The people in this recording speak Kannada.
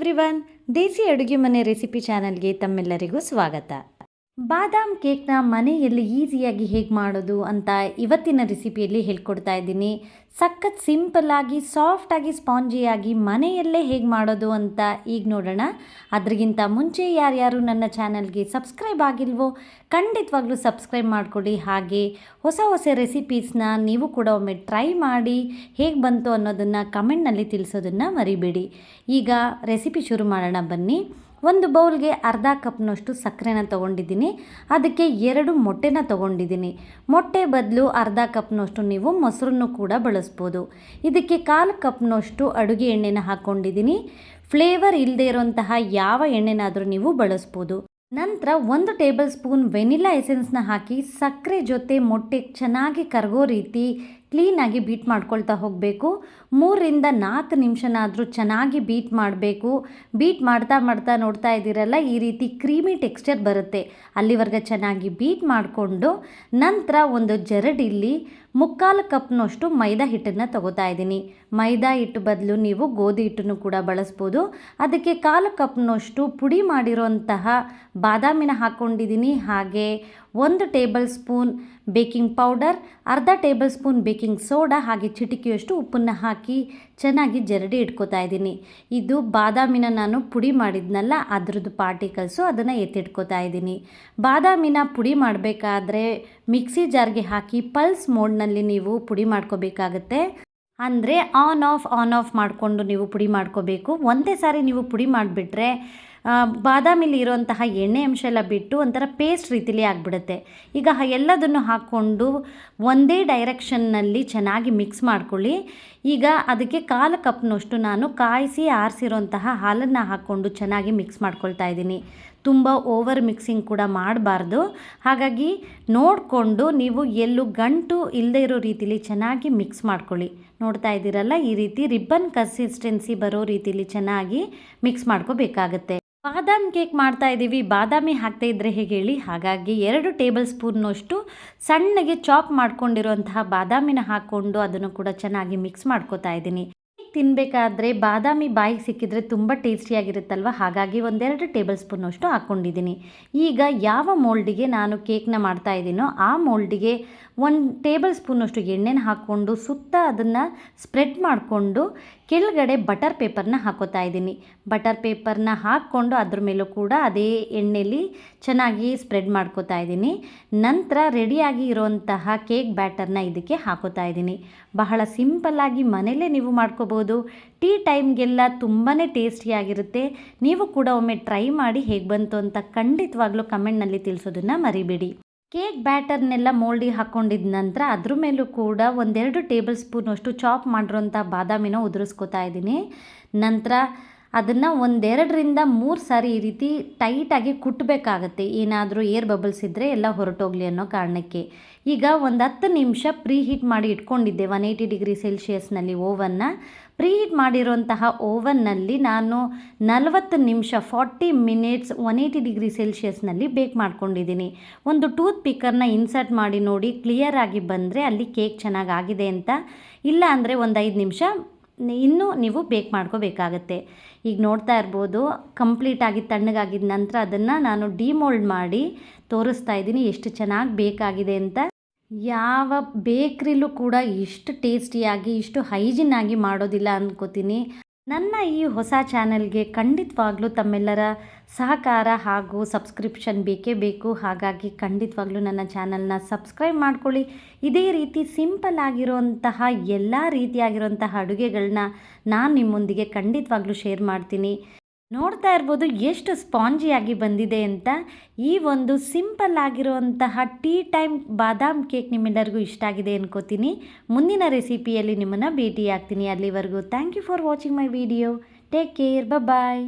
ಎವ್ರಿವನ್, ದೇಸಿ ಅಡುಗೆ ಮನೆ ರೆಸಿಪಿ ಚಾನಲ್ಗೆ ತಮ್ಮೆಲ್ಲರಿಗೂ ಸ್ವಾಗತ. ಬಾದಾಮ್ ಕೇಕ್ನ ಮನೆಯಲ್ಲಿ ಈಸಿಯಾಗಿ ಹೇಗೆ ಮಾಡೋದು ಅಂತ ಇವತ್ತಿನ ರೆಸಿಪಿಯಲ್ಲಿ ಹೇಳ್ಕೊಡ್ತಾ ಇದ್ದೀನಿ. ಸಖತ್ ಸಿಂಪಲ್ಲಾಗಿ, ಸಾಫ್ಟಾಗಿ, ಸ್ಪಾಂಜಿಯಾಗಿ ಮನೆಯಲ್ಲೇ ಹೇಗೆ ಮಾಡೋದು ಅಂತ ಈಗ ನೋಡೋಣ. ಅದರಿಗಿಂತ ಮುಂಚೆ ಯಾರ್ಯಾರು ನನ್ನ ಚಾನಲ್ಗೆ ಸಬ್ಸ್ಕ್ರೈಬ್ ಆಗಿಲ್ವೋ ಖಂಡಿತವಾಗ್ಲೂ ಸಬ್ಸ್ಕ್ರೈಬ್ ಮಾಡಿಕೊಡಿ. ಹಾಗೆ ಹೊಸ ಹೊಸ ರೆಸಿಪೀಸ್ನ ನೀವು ಕೂಡ ಒಮ್ಮೆ ಟ್ರೈ ಮಾಡಿ ಹೇಗೆ ಬಂತು ಅನ್ನೋದನ್ನು ಕಮೆಂಟ್ನಲ್ಲಿ ತಿಳಿಸೋದನ್ನು ಮರಿಬೇಡಿ. ಈಗ ರೆಸಿಪಿ ಶುರು ಮಾಡೋಣ ಬನ್ನಿ. ಒಂದು ಬೌಲ್ಗೆ ಅರ್ಧ ಕಪ್ನಷ್ಟು ಸಕ್ಕರೆನ ತೊಗೊಂಡಿದ್ದೀನಿ. ಅದಕ್ಕೆ 2 ಮೊಟ್ಟೆನ ತೊಗೊಂಡಿದ್ದೀನಿ. ಮೊಟ್ಟೆ ಬದಲು ಅರ್ಧ ಕಪ್ನಷ್ಟು ನೀವು ಮೊಸರನ್ನು ಕೂಡ ಬಳಸ್ಬೋದು. ಇದಕ್ಕೆ 1/4 ಕಪ್ನಷ್ಟು ಅಡುಗೆ ಎಣ್ಣೆನ ಹಾಕ್ಕೊಂಡಿದ್ದೀನಿ. ಫ್ಲೇವರ್ ಇಲ್ಲದೆ ಇರೋಂತಹ ಯಾವ ಎಣ್ಣೆನಾದರೂ ನೀವು ಬಳಸ್ಬೋದು. ನಂತರ 1 ಟೇಬಲ್ ಸ್ಪೂನ್ ವೆನಿಲಾ ಎಸೆನ್ಸ್ನ ಹಾಕಿ ಸಕ್ಕರೆ ಜೊತೆ ಮೊಟ್ಟೆ ಚೆನ್ನಾಗಿ ಕರಗೋ ರೀತಿ ಕ್ಲೀನಾಗಿ ಬೀಟ್ ಮಾಡ್ಕೊಳ್ತಾ ಹೋಗಬೇಕು. 3-4 ನಿಮಿಷನಾದರೂ ಚೆನ್ನಾಗಿ ಬೀಟ್ ಮಾಡಬೇಕು. ಬೀಟ್ ಮಾಡ್ತಾ ನೋಡ್ತಾ ಇದ್ದೀರಲ್ಲ, ಈ ರೀತಿ ಕ್ರೀಮಿ ಟೆಕ್ಸ್ಚರ್ ಬರುತ್ತೆ. ಅಲ್ಲಿವರೆಗೆ ಚೆನ್ನಾಗಿ ಬೀಟ್ ಮಾಡಿಕೊಂಡು ನಂತರ ಒಂದು ಜರಡಿಲಿ 3/4 ಕಪ್ನಷ್ಟು ಮೈದಾ ಹಿಟ್ಟನ್ನು ತಗೋತಾ ಇದ್ದೀನಿ. ಮೈದಾ ಹಿಟ್ಟು ಬದಲು ನೀವು ಗೋಧಿ ಹಿಟ್ಟನ್ನು ಕೂಡ ಬಳಸ್ಬೋದು. ಅದಕ್ಕೆ 1/4 ಕಪ್ನಷ್ಟು ಪುಡಿ ಮಾಡಿರೋಂತಹ ಬಾದಾಮಿನ ಹಾಕ್ಕೊಂಡಿದ್ದೀನಿ. ಹಾಗೆ 1 ಟೇಬಲ್ ಸ್ಪೂನ್ ಬೇಕಿಂಗ್ ಪೌಡರ್, ಅರ್ಧ ಟೇಬಲ್ ಸ್ಪೂನ್ ಬೇಕಿಂಗ್ ಸೋಡಾ, ಹಾಗೆ ಚಿಟಿಕೆಯಷ್ಟು ಉಪ್ಪನ್ನು ಹಾಕಿ ಚೆನ್ನಾಗಿ ಜರಡಿ ಇಟ್ಕೋತಾ ಇದ್ದೀನಿ. ಇದು ಬಾದಾಮಿನ ನಾನು ಪುಡಿ ಮಾಡಿದ್ನಲ್ಲ, ಅದರದ್ದು ಪಾರ್ಟಿಕಲ್ಸು, ಅದನ್ನು ಎತ್ತಿಟ್ಕೋತಾ ಇದ್ದೀನಿ. ಬಾದಾಮಿನ ಪುಡಿ ಮಾಡಬೇಕಾದ್ರೆ ಮಿಕ್ಸಿ ಜಾರ್ಗೆ ಹಾಕಿ ಪಲ್ಸ್ ಮೋಡ್ನಲ್ಲಿ ನೀವು ಪುಡಿ ಮಾಡ್ಕೋಬೇಕಾಗತ್ತೆ. ಅಂದರೆ ಆನ್ ಆಫ್ ಮಾಡಿಕೊಂಡು ನೀವು ಪುಡಿ ಮಾಡ್ಕೋಬೇಕು. ಒಂದೇ ಸಾರಿ ನೀವು ಪುಡಿ ಮಾಡಿಬಿಟ್ರೆ ಬಾದಾಮಿಲಿ ಇರೋಂತಹ ಎಣ್ಣೆ ಅಂಶ ಎಲ್ಲ ಬಿಟ್ಟು ಒಂಥರ ಪೇಸ್ಟ್ ರೀತಿಲಿ ಆಗಿಬಿಡುತ್ತೆ. ಈಗ ಎಲ್ಲದನ್ನು ಹಾಕ್ಕೊಂಡು ಒಂದೇ ಡೈರೆಕ್ಷನ್ನಲ್ಲಿ ಚೆನ್ನಾಗಿ ಮಿಕ್ಸ್ ಮಾಡ್ಕೊಳ್ಳಿ. ಈಗ ಅದಕ್ಕೆ 1/4 ಕಪ್ನಷ್ಟು ನಾನು ಕಾಯಿಸಿ ಆರಿಸಿರೋಂತಹ ಹಾಲನ್ನು ಹಾಕ್ಕೊಂಡು ಚೆನ್ನಾಗಿ ಮಿಕ್ಸ್ ಮಾಡ್ಕೊಳ್ತಾ ಇದ್ದೀನಿ. ತುಂಬ ಓವರ್ ಮಿಕ್ಸಿಂಗ್ ಕೂಡ ಮಾಡಬಾರ್ದು. ಹಾಗಾಗಿ ನೋಡಿಕೊಂಡು ನೀವು ಎಲ್ಲೂ ಗಂಟು ಇಲ್ಲದೆ ಇರೋ ರೀತಿಲಿ ಚೆನ್ನಾಗಿ ಮಿಕ್ಸ್ ಮಾಡ್ಕೊಳ್ಳಿ. ನೋಡ್ತಾ ಇದ್ದೀರಲ್ಲ, ಈ ರೀತಿ ರಿಬ್ಬನ್ ಕನ್ಸಿಸ್ಟೆನ್ಸಿ ಬರೋ ರೀತಿಲಿ ಚೆನ್ನಾಗಿ ಮಿಕ್ಸ್ ಮಾಡ್ಕೋಬೇಕಾಗತ್ತೆ. ಬಾದಾಮ್ ಕೇಕ್ ಮಾಡ್ತಾ ಇದ್ದೀವಿ, ಬಾದಾಮಿ ಹಾಕ್ತಾ ಇದ್ದರೆ ಹೇಗೆ ಹೇಳಿ. ಹಾಗಾಗಿ 2 ಟೇಬಲ್ ಸ್ಪೂನ್ನಷ್ಟು ಸಣ್ಣಗೆ ಚಾಪ್ ಮಾಡ್ಕೊಂಡಿರುವಂತಹ ಬಾದಾಮಿನ ಹಾಕ್ಕೊಂಡು ಅದನ್ನು ಕೂಡ ಚೆನ್ನಾಗಿ ಮಿಕ್ಸ್ ಮಾಡ್ಕೋತಾ ಇದ್ದೀನಿ. ತಿನ್ನಬೇಕಾದ್ರೆ ಬಾದಾಮಿ ಬಾಯಿಗೆ ಸಿಕ್ಕಿದ್ರೆ ತುಂಬ ಟೇಸ್ಟಿಯಾಗಿರುತ್ತಲ್ವ, ಹಾಗಾಗಿ 1-2 ಟೇಬಲ್ ಸ್ಪೂನ್ನಷ್ಟು ಹಾಕ್ಕೊಂಡಿದ್ದೀನಿ. ಈಗ ಯಾವ ಮೋಲ್ಡಿಗೆ ನಾನು ಕೇಕ್ನ ಮಾಡ್ತಾ ಇದ್ದೀನೋ ಆ ಮೋಲ್ಡಿಗೆ 1 ಟೇಬಲ್ ಸ್ಪೂನ್ನಷ್ಟು ಎಣ್ಣೆನ ಹಾಕ್ಕೊಂಡು ಸುತ್ತ ಅದನ್ನು ಸ್ಪ್ರೆಡ್ ಮಾಡಿಕೊಂಡು ಕೆಳಗಡೆ ಬಟರ್ ಪೇಪರ್ನ ಹಾಕೋತಾ ಇದ್ದೀನಿ. ಬಟರ್ ಪೇಪರ್ನ ಹಾಕ್ಕೊಂಡು ಅದ್ರ ಮೇಲೂ ಕೂಡ ಅದೇ ಎಣ್ಣೆಲಿ ಚೆನ್ನಾಗಿ ಸ್ಪ್ರೆಡ್ ಮಾಡ್ಕೋತಾ ಇದ್ದೀನಿ. ನಂತರ ರೆಡಿಯಾಗಿ ಇರೋಂತಹ ಕೇಕ್ ಬ್ಯಾಟರ್ನ ಇದಕ್ಕೆ ಹಾಕೋತಾ ಇದ್ದೀನಿ. ಬಹಳ ಸಿಂಪಲ್ಲಾಗಿ ಮನೇಲೇ ನೀವು ಮಾಡ್ಕೋಬೋದು. ಟೀ ಟೈಮ್ಗೆಲ್ಲ ತುಂಬಾ ಟೇಸ್ಟಿಯಾಗಿರುತ್ತೆ. ನೀವು ಕೂಡ ಒಮ್ಮೆ ಟ್ರೈ ಮಾಡಿ ಹೇಗೆ ಬಂತು ಅಂತ ಖಂಡಿತವಾಗ್ಲೂ ಕಮೆಂಟ್ನಲ್ಲಿ ತಿಳಿಸೋದನ್ನು ಮರಿಬೇಡಿ. ಕೇಕ್ ಬ್ಯಾಟರ್ನೆಲ್ಲ ಮೋಲ್ಡಿಗೆ ಹಾಕ್ಕೊಂಡಿದ್ದ ನಂತರ ಅದ್ರ ಮೇಲೂ ಕೂಡ 1-2 ಟೇಬಲ್ ಸ್ಪೂನಷ್ಟು ಚಾಪ್ ಮಾಡಿರೋಂಥ ಬಾದಾಮಿನ ಉದುರಿಸ್ಕೋತಾ ಇದ್ದೀನಿ. ನಂತರ ಅದನ್ನು 1-2-3 ಸಾರಿ ಈ ರೀತಿ ಟೈಟಾಗಿ ಕುಟ್ಟಬೇಕಾಗತ್ತೆ. ಏನಾದರೂ ಏರ್ ಬಬಲ್ಸ್ ಇದ್ದರೆ ಎಲ್ಲ ಹೊರಟೋಗಲಿ ಅನ್ನೋ ಕಾರಣಕ್ಕೆ. ಈಗ 10 ನಿಮಿಷ ಪ್ರೀಹೀಟ್ ಮಾಡಿ ಇಟ್ಕೊಂಡಿದ್ದೆ 180 ಡಿಗ್ರಿ ಸೆಲ್ಸಿಯಸ್ನಲ್ಲಿ ಓವನ್ನ. ಪ್ರೀಹೀಟ್ ಮಾಡಿರೋಂತಹ ಓವನ್ನಲ್ಲಿ ನಾನು 40 ನಿಮಿಷ 40 ಮಿನಿಟ್ಸ್ 180 ಡಿಗ್ರಿ ಸೆಲ್ಸಿಯಸ್ನಲ್ಲಿ ಬೇಕ್ ಮಾಡ್ಕೊಂಡಿದ್ದೀನಿ. ಒಂದು ಟೂತ್ ಪಿಕ್ಕರ್ನ ಇನ್ಸರ್ಟ್ ಮಾಡಿ ನೋಡಿ, ಕ್ಲಿಯರ್ ಆಗಿ ಬಂದರೆ ಅಲ್ಲಿ ಕೇಕ್ ಚೆನ್ನಾಗಾಗಿದೆ ಅಂತ. ಇಲ್ಲ ಅಂದರೆ 5 ನಿಮಿಷ ಇನ್ನೂ ನೀವು ಬೇಕ್ ಮಾಡ್ಕೋಬೇಕಾಗತ್ತೆ. ಈಗ ನೋಡ್ತಾ ಇರ್ಬೋದು, ಕಂಪ್ಲೀಟಾಗಿ ತಣ್ಣಗಾಗಿದ್ದ ನಂತರ ಅದನ್ನು ನಾನು ಡಿಮೋಲ್ಡ್ ಮಾಡಿ ತೋರಿಸ್ತಾ ಇದ್ದೀನಿ ಎಷ್ಟು ಚೆನ್ನಾಗಿ ಬೇಕಾಗಿದೆ ಅಂತ. ಯಾವ ಬೇಕ್ರಿಲೂ ಕೂಡ ಇಷ್ಟು ಟೇಸ್ಟಿಯಾಗಿ, ಇಷ್ಟು ಹೈಜಿನ್ನಾಗಿ ಮಾಡೋದಿಲ್ಲ ಅಂದ್ಕೋತೀನಿ. ನನ್ನ ಈ ಹೊಸ ಚಾನಲ್ಗೆ ಖಂಡಿತವಾಗ್ಲೂ ತಮ್ಮೆಲ್ಲರ ಸಹಕಾರ ಹಾಗೂ ಸಬ್ಸ್ಕ್ರಿಪ್ಷನ್ ಬೇಕೇ ಬೇಕು. ಹಾಗಾಗಿ ಖಂಡಿತವಾಗ್ಲೂ ನನ್ನ ಚಾನಲ್ನ ಸಬ್ಸ್ಕ್ರೈಬ್ ಮಾಡ್ಕೊಳ್ಳಿ. ಇದೇ ರೀತಿ ಸಿಂಪಲ್ ಆಗಿರೋಂತಹ ಎಲ್ಲ ರೀತಿಯಾಗಿರೋಂತಹ ಅಡುಗೆಗಳನ್ನ ನಾನು ನಿಮ್ಮೊಂದಿಗೆ ಖಂಡಿತವಾಗ್ಲೂ ಶೇರ್ ಮಾಡ್ತೀನಿ. ನೋಡ್ತಾ ಇರ್ಬೋದು ಎಷ್ಟು ಸ್ಪಾಂಜಿಯಾಗಿ ಬಂದಿದೆ ಅಂತ. ಈ ಒಂದು ಸಿಂಪಲ್ ಆಗಿರುವಂತಹ ಟೀ ಟೈಮ್ ಬಾದಾಮ್ ಕೇಕ್ ನಿಮ್ಮೆಲ್ಲರಿಗೂ ಇಷ್ಟ ಆಗಿದೆ ಅನ್ಕೋತೀನಿ. ಮುಂದಿನ ರೆಸಿಪಿಯಲ್ಲಿ ನಿಮ್ಮನ್ನು ಭೇಟಿಯಾಗ್ತೀನಿ. ಅಲ್ಲಿವರೆಗೂ thank you for watching my video. Take care, bye.